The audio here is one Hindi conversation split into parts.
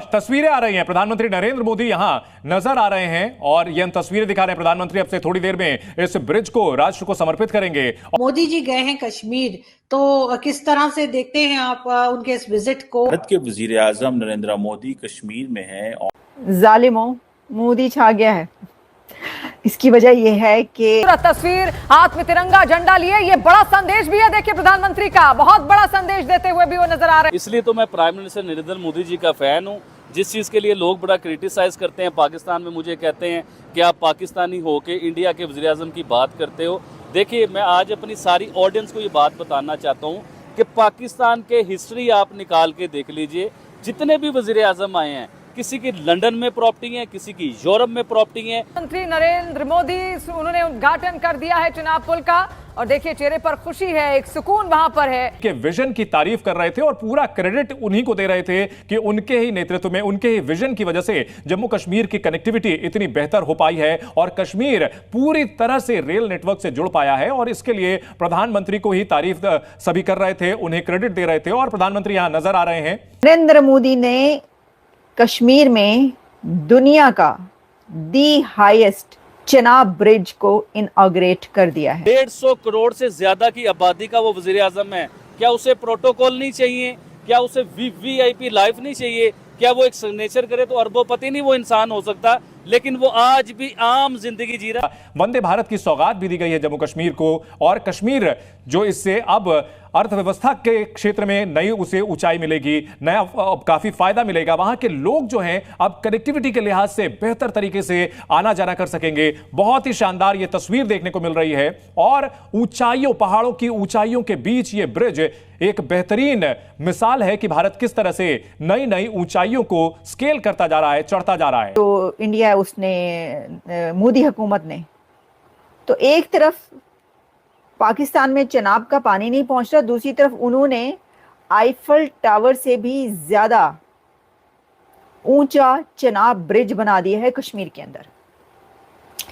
तस्वीरें आ रही हैं, प्रधानमंत्री नरेंद्र मोदी यहां नजर आ रहे हैं और ये तस्वीरें दिखा रहे हैं। प्रधानमंत्री अब से थोड़ी देर में इस ब्रिज को राष्ट्र को समर्पित करेंगे। मोदी जी गए हैं कश्मीर, तो किस तरह से देखते हैं आप उनके इस विजिट को? भारत के वजीर आजम नरेंद्र मोदी कश्मीर में हैं और जालिमों, मोदी छा गया है। इसकी वजह यह है कि तस्वीर हाथ में तिरंगा झंडा लिए, ये बड़ा संदेश भी है। देखिए प्रधानमंत्री का बहुत बड़ा संदेश देते हुए भी वो नजर आ रहे हैं। इसलिए तो मैं प्राइम मिनिस्टर नरेंद्र मोदी जी का फैन हूँ। जिस चीज़ के लिए लोग बड़ा क्रिटिसाइज करते हैं पाकिस्तान में, मुझे कहते हैं कि आप पाकिस्तानी हो के इंडिया के वज़ीर आज़म की बात करते हो। देखिए, मैं आज अपनी सारी ऑडियंस को ये बात बताना चाहता हूँ कि पाकिस्तान के हिस्ट्री आप निकाल के देख लीजिए। जितने भी वज़ीर आज़म आए हैं, किसी की लंदन में प्रॉपर्टी है, किसी की यूरोप में प्रॉपर्टी है। प्रधानमंत्री नरेंद्र मोदी उन्होंने उद्घाटन कर दिया है चुनाव पुल का, और देखिए चेहरे पर खुशी है, एक सुकून वहां पर है। के विजन की तारीफ कर रहे थे और पूरा क्रेडिट उन्हीं को दे रहे थे कि उनके ही नेतृत्व में, उनके ही विजन की वजह से जम्मू कश्मीर की कनेक्टिविटी इतनी बेहतर हो पाई है और कश्मीर पूरी तरह से रेल नेटवर्क से जुड़ पाया है। और इसके लिए प्रधानमंत्री को ही तारीफ सभी कर रहे थे, उन्हें क्रेडिट दे रहे थे। और प्रधानमंत्री यहां नजर आ रहे हैं। नरेंद्र मोदी ने कश्मीर में दुनिया का दी हाईएस्ट चेनाब ब्रिज को इनॉग्रेट कर दिया है। 150 करोड़ से ज्यादा की आबादी का वो वजीर आजम है। क्या उसे प्रोटोकॉल नहीं चाहिए? क्या उसे वीवीआईपी लाइफ नहीं चाहिए? क्या वो एक सिग्नेचर करे तो अरबोपति नहीं वो इंसान हो सकता? लेकिन वो आज भी आम जिंदगी जी रहा। वंदे भारत की सौगात भी दी गई है जम्मू कश्मीर को, और कश्मीर जो इससे अब अर्थव्यवस्था के क्षेत्र में नई उसे ऊंचाई मिलेगी, नया काफी फायदा मिलेगा। वहां के लोग जो हैं अब कनेक्टिविटी के लिहाज से बेहतर तरीके से आना जाना कर सकेंगे। बहुत ही शानदार ये तस्वीर देखने को मिल रही है और ऊंचाइयों, पहाड़ों की ऊंचाइयों के बीच ये ब्रिज एक बेहतरीन मिसाल है कि भारत किस तरह से नई नई ऊंचाइयों को स्केल करता जा रहा है, चढ़ता जा रहा है। तो इंडिया उसने मोदी हुकूमत ने तो एक तरफ पाकिस्तान में चेनाब का पानी नहीं पहुंच रहा, दूसरी तरफ उन्होंने आईफल टावर से भी ज्यादा ऊंचा चेनाब ब्रिज बना दिया है कश्मीर के अंदर।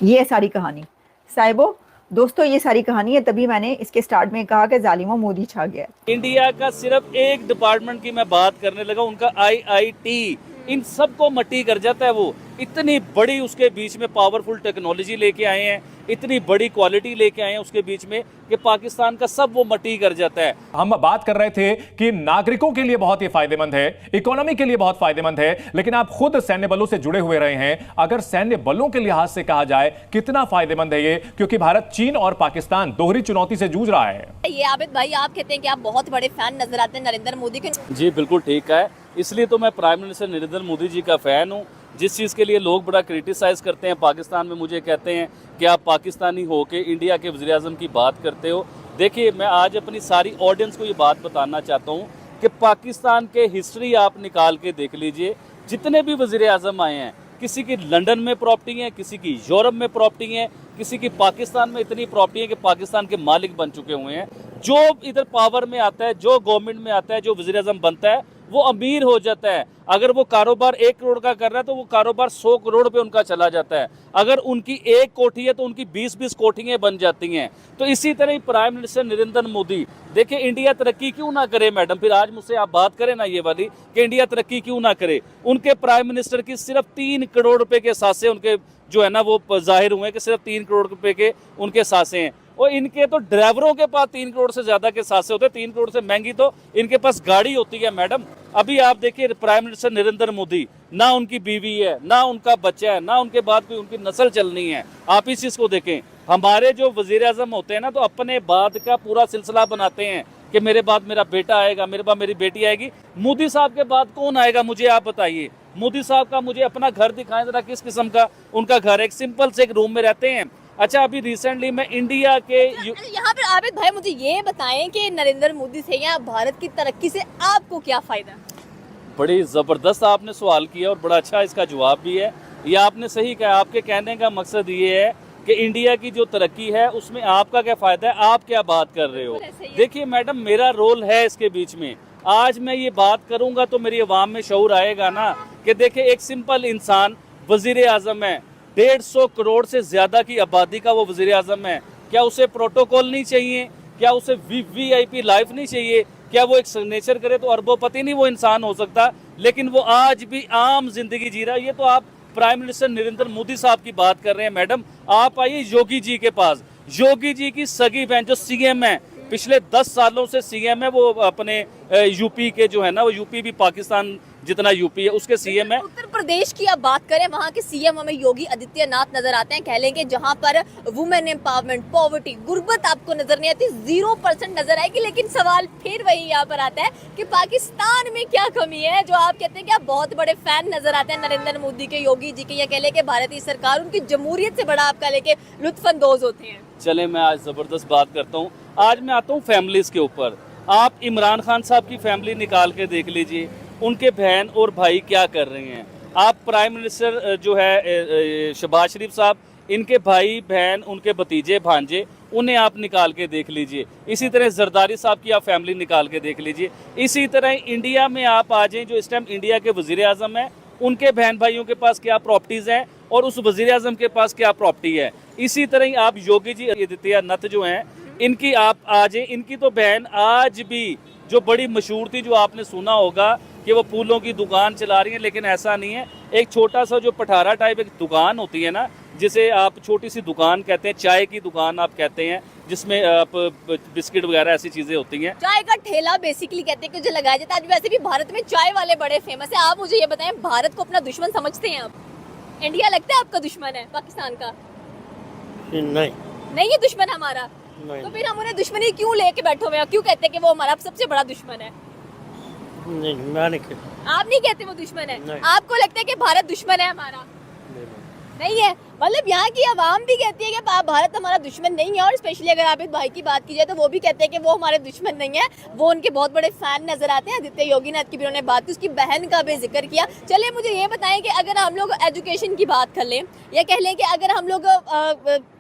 ये सारी कहानी साहिबो, दोस्तों, ये सारी कहानी है। तभी मैंने इसके स्टार्ट में कहा कि जालिमों, मोदी छा गया। इंडिया का सिर्फ एक डिपार्टमेंट की मैं बात करने लगा, उनका आईआईटी, इन सबको मट्टी कर जाता है। वो इतनी बड़ी उसके बीच में पावरफुल टेक्नोलॉजी लेके आए हैं, इतनी बड़ी क्वालिटी लेके आए हैं उसके बीच में कि पाकिस्तान का सब वो मट्टी कर जाता है। हम बात कर रहे थे कि नागरिकों के लिए बहुत ही फायदेमंद है, इकोनॉमी के लिए बहुत फायदेमंद है, लेकिन आप खुद सैन्य बलों से जुड़े हुए रहे हैं। अगर सैन्य बलों के लिहाज से कहा जाए कितना फायदेमंद है ये, क्योंकि भारत, चीन और पाकिस्तान दोहरी चुनौती से जूझ रहा है। ये आबिद भाई, आप कहते हैं कि आप बहुत बड़े फैन नजर आते हैं नरेंद्र मोदी के। जी बिल्कुल ठीक है, इसलिए तो मैं प्राइम मिनिस्टर नरेंद्र मोदी जी का फैन हूँ। जिस चीज़ के लिए लोग बड़ा क्रिटिसाइज करते हैं पाकिस्तान में, मुझे कहते हैं कि आप पाकिस्तानी हो के इंडिया के वज़ीर आज़म की बात करते हो। देखिए, मैं आज अपनी सारी ऑडियंस को ये बात बताना चाहता हूँ कि पाकिस्तान के हिस्ट्री आप निकाल के देख लीजिए। जितने भी वज़ीर आज़म आए हैं, किसी की लंदन में प्रॉपर्टी है, किसी की यूरोप में प्रॉपर्टी है, किसी की पाकिस्तान में इतनी प्रॉपर्टी है कि पाकिस्तान के मालिक बन चुके हुए हैं। जो इधर पावर में आता है, जो गवर्नमेंट में आता है, जो वज़ीर आज़म बनता है, वो अमीर हो जाता है। अगर वो कारोबार 1 करोड़ का कर रहा है तो वो कारोबार 100 करोड़ पे उनका चला जाता है। अगर उनकी एक कोठी है तो उनकी 20-20 कोठियाँ बन जाती हैं। तो इसी तरह ही प्राइम मिनिस्टर नरेंद्र मोदी, देखिए, इंडिया तरक्की क्यों ना करे मैडम? फिर आज मुझसे आप बात करें ना ये वाली कि इंडिया तरक्की क्यों ना करे। उनके प्राइम मिनिस्टर की सिर्फ 3 करोड़ रुपए के सासे उनके जो है ना वो जाहिर हुए कि सिर्फ 3 करोड़ रुपए के उनके सासे हैं। और इनके तो ड्राइवरों के पास 3 करोड़ से ज्यादा के सासे होते हैं। 3 करोड़ से महंगी तो इनके पास गाड़ी होती है मैडम। अभी आप देखिए, प्राइम मिनिस्टर नरेंद्र मोदी, ना उनकी बीवी है, ना उनका बच्चा है, ना उनके बाद कोई उनकी नस्ल चलनी है। आप इस चीज को देखें। हमारे जो वजीर आजम होते हैं ना, तो अपने बाद का पूरा सिलसिला बनाते हैं कि मेरे बाद मेरा बेटा आएगा, मेरे बाद मेरी बेटी आएगी। मोदी साहब के बाद कौन आएगा, मुझे आप बताइए। मोदी साहब का मुझे अपना घर दिखाएं जरा, किस किस्म का उनका घर है। एक सिंपल से एक रूम में रहते हैं। अच्छा, अभी रिसेंटली मैं इंडिया के यहाँ पे आबिद भाई मुझे ये बताएं कि नरेंद्र मोदी से या भारत की तरक्की से आपको क्या फायदा? बड़ी ज़बरदस्त आपने सवाल किया और बड़ा अच्छा इसका जवाब भी है। ये आपने सही कहा। आपके कहने का मकसद ये है कि इंडिया की जो तरक्की है उसमें आपका क्या फ़ायदा है, आप क्या बात कर रहे हो। देखिए मैडम, मेरा रोल है इसके बीच में। आज मैं ये बात करूँगा तो मेरी आवाम में शऊर आएगा ना कि देखिए, एक सिंपल इंसान वज़ीर आज़म है, 150 करोड़ से ज़्यादा की आबादी का वो वज़ीर आज़म है। क्या उसे प्रोटोकॉल नहीं चाहिए? क्या उसे वीवीआईपी लाइफ नहीं चाहिए? क्या वो एक सिग्नेचर करे तो अरबोपति नहीं वो इंसान हो सकता? लेकिन वो आज भी आम जिंदगी जी रहा है। ये तो आप प्राइम मिनिस्टर नरेंद्र मोदी साहब की बात कर रहे हैं। मैडम आप आइए योगी जी के पास, योगी जी की सगी बहन जो सीएम है, पिछले 10 सालों से सीएम है, वो अपने यूपी के जो है ना, वो यूपी भी पाकिस्तान जितना यूपी है उसके सीएम है। उत्तर प्रदेश की अब बात करें, वहाँ के सीएम हमें योगी आदित्यनाथ नजर आते हैं। कह लेंगे जहाँ पर वुमेन एम्पावरमेंट, पॉवर्टी, गुर्बत आपको नजर नहीं आती, 0% नजर आएगी। लेकिन सवाल फिर वही यहाँ पर आता है कि पाकिस्तान में क्या कमी है, जो आप कहते हैं कि आप बहुत बड़े फैन नजर आते हैं नरेंद्र मोदी के, योगी जी के, या कह लें कि भारतीय सरकार उनकी जमहूरियत से बड़ा आपका लेके लुत्फानंदोज होते हैं। चले मैं आज जबरदस्त बात करता हूँ। आज मैं आता हूँ फैमिलीज के ऊपर। आप इमरान खान साहब की फैमिली निकाल के देख लीजिए, उनके बहन और भाई क्या कर रहे हैं। आप प्राइम मिनिस्टर जो है शहबाज शरीफ साहब, इनके भाई बहन, उनके भतीजे भांजे, उन्हें आप निकाल के देख लीजिए। इसी तरह जरदारी साहब की आप फैमिली निकाल के देख लीजिए। इसी तरह इंडिया में आप आ जाएं, जो इस टाइम इंडिया के वजीर आजम है, उनके बहन भाइयों के पास क्या प्रॉपर्टीज हैं और उस वजीर आजम के पास क्या प्रॉपर्टी है। इसी तरह ही आप योगी जी आदित्यनाथ जो हैं, इनकी आप आ जाएं, इनकी तो बहन आज भी जो बड़ी मशहूर थी, जो आपने सुना होगा कि वो फूलों की दुकान चला रही है, लेकिन ऐसा नहीं है। एक छोटा सा जो पठारा टाइप एक दुकान होती है ना, जिसे आप छोटी सी दुकान कहते हैं, चाय की दुकान आप कहते हैं, जिसमें आप बिस्किट वगैरह ऐसी चीजें होती हैं। चाय का ठेला बेसिकली कहते हैं कि जो लगाया जाता है। आज वैसे भी भारत में चाय वाले बड़े फेमस है। आप मुझे ये बताएं, भारत को अपना दुश्मन समझते हैं आप? इंडिया लगता है आपका दुश्मन है पाकिस्तान का? नहीं है दुश्मन हमारा। तो फिर हम उन्हें दुश्मनी क्यों लेके बैठे हुए हैं? क्यों कहते हैं कि वो हमारा सबसे बड़ा दुश्मन है? नहीं, मैं नहीं कहता। आप नहीं कहते वो दुश्मन है? नहीं। आपको लगता है कि भारत दुश्मन है हमारा? नहीं है। मतलब यहाँ की आवाम भी कहती है कि भारत हमारा दुश्मन नहीं है। और स्पेशली अगर आप इस भाई की बात की जाए तो वो भी कहते हैं कि वो हमारे दुश्मन नहीं है, वो उनके बहुत बड़े फैन नजर आते हैं। आदित्य योगीनाथ की भी उन्होंने बात की, उसकी बहन का भी जिक्र किया। चलिए मुझे ये बताएं कि अगर हम लोग एजुकेशन की बात कर लें, या कह लें कि अगर हम लोग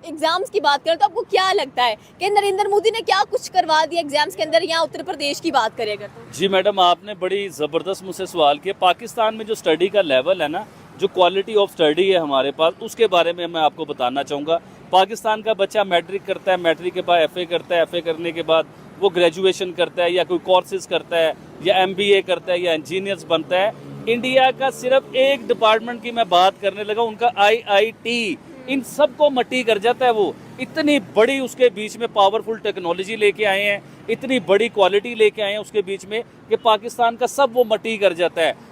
एग्जाम्स की बात करें, तो आपको क्या लगता है कि नरेंद्र मोदी ने क्या कुछ करवा दिया एग्जाम्स के अंदर, या उत्तर प्रदेश की बात करेगा तो? जी मैडम, आपने बड़ी ज़बरदस्त मुझसे सवाल किया। पाकिस्तान में जो स्टडी का लेवल है ना, जो क्वालिटी ऑफ स्टडी है हमारे पास, उसके बारे में मैं आपको बताना चाहूँगा। पाकिस्तान का बच्चा मैट्रिक करता है, मैट्रिक के बाद एफए करता है, एफए करने के बाद वो ग्रेजुएशन करता है, या कोई कोर्सेज करता है, या एमबीए करता है, या इंजीनियर्स बनता है। इंडिया का सिर्फ एक डिपार्टमेंट की मैं बात करने लगा, उनका आईआईटी, इन सबको मट्टी कर जाता है। वो इतनी बड़ी उसके बीच में पावरफुल टेक्नोलॉजी लेके आए हैं, इतनी बड़ी क्वालिटी लेके आए हैं उसके बीच में, कि पाकिस्तान का सब वो मट्टी कर जाता है।